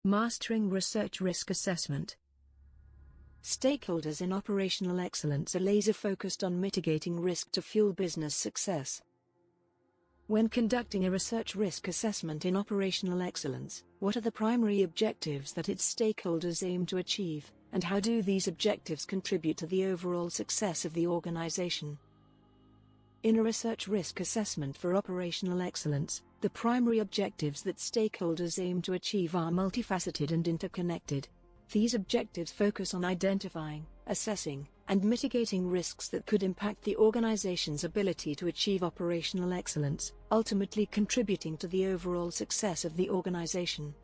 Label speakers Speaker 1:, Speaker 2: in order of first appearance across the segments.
Speaker 1: Mastering research risk assessment. Stakeholders in operational excellence are laser-focused on mitigating risk to fuel business success. When conducting a research risk assessment in operational excellence, what are the primary objectives that its stakeholders aim to achieve, and how do these objectives contribute to the overall success of the organization? In a research risk assessment for operational excellence, the primary objectives that stakeholders aim to achieve are multifaceted and interconnected. These objectives focus on identifying, assessing, and mitigating risks that could impact the organization's ability to achieve operational excellence, ultimately contributing to the overall success of the organization.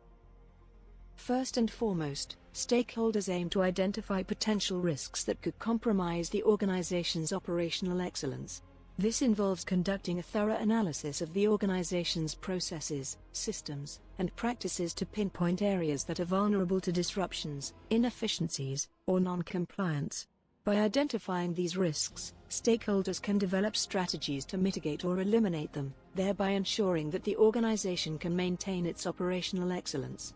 Speaker 1: First and foremost, stakeholders aim to identify potential risks that could compromise the organization's operational excellence. This involves conducting a thorough analysis of the organization's processes, systems, and practices to pinpoint areas that are vulnerable to disruptions, inefficiencies, or non-compliance. By identifying these risks, stakeholders can develop strategies to mitigate or eliminate them, thereby ensuring that the organization can maintain its operational excellence.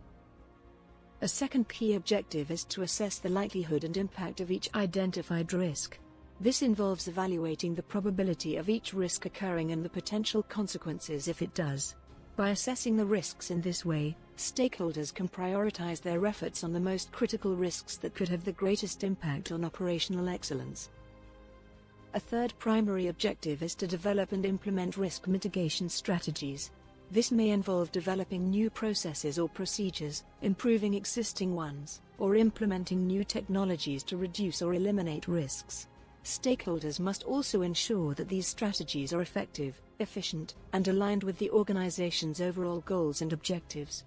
Speaker 1: A second key objective is to assess the likelihood and impact of each identified risk. This involves evaluating the probability of each risk occurring and the potential consequences if it does. By assessing the risks in this way, stakeholders can prioritize their efforts on the most critical risks that could have the greatest impact on operational excellence. A third primary objective is to develop and implement risk mitigation strategies. This may involve developing new processes or procedures, improving existing ones, or implementing new technologies to reduce or eliminate risks. Stakeholders must also ensure that these strategies are effective, efficient, and aligned with the organization's overall goals and objectives.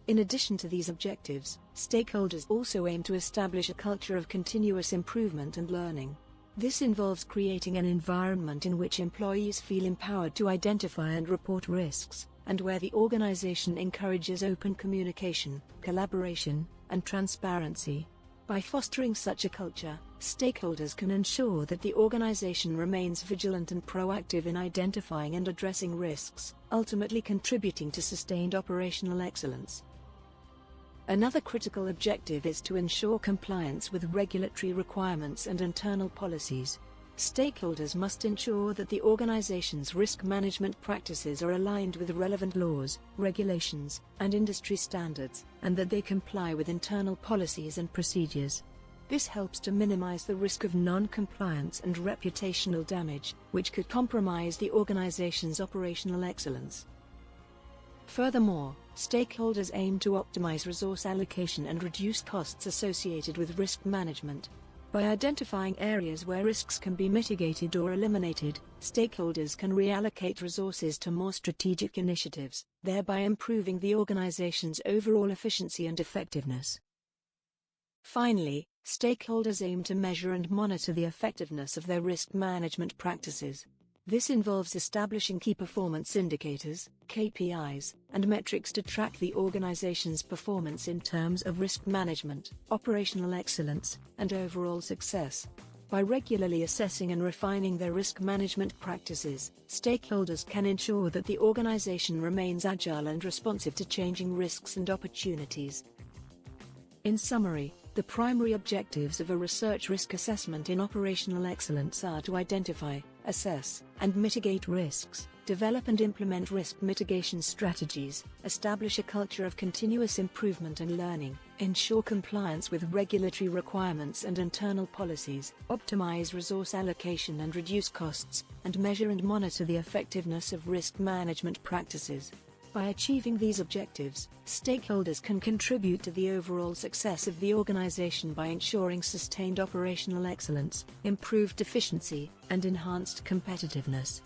Speaker 1: In addition to these objectives, stakeholders also aim to establish a culture of continuous improvement and learning. This involves creating an environment in which employees feel empowered to identify and report risks, and where the organization encourages open communication, collaboration, and transparency. By fostering such a culture, stakeholders can ensure that the organization remains vigilant and proactive in identifying and addressing risks, ultimately contributing to sustained operational excellence. Another critical objective is to ensure compliance with regulatory requirements and internal policies. Stakeholders must ensure that the organization's risk management practices are aligned with relevant laws, regulations, and industry standards, and that they comply with internal policies and procedures. This helps to minimize the risk of non-compliance and reputational damage, which could compromise the organization's operational excellence. Furthermore, stakeholders aim to optimize resource allocation and reduce costs associated with risk management. By identifying areas where risks can be mitigated or eliminated, stakeholders can reallocate resources to more strategic initiatives, thereby improving the organization's overall efficiency and effectiveness. Finally, stakeholders aim to measure and monitor the effectiveness of their risk management practices. This involves establishing key performance indicators, KPIs, and metrics to track the organization's performance in terms of risk management, operational excellence, and overall success. By regularly assessing and refining their risk management practices, stakeholders can ensure that the organization remains agile and responsive to changing risks and opportunities. In summary, the primary objectives of a research risk assessment in operational excellence are to identify, assess, and mitigate risks, develop and implement risk mitigation strategies, establish a culture of continuous improvement and learning, ensure compliance with regulatory requirements and internal policies, optimize resource allocation and reduce costs, and measure and monitor the effectiveness of risk management practices. By achieving these objectives, stakeholders can contribute to the overall success of the organization by ensuring sustained operational excellence, improved efficiency, and enhanced competitiveness.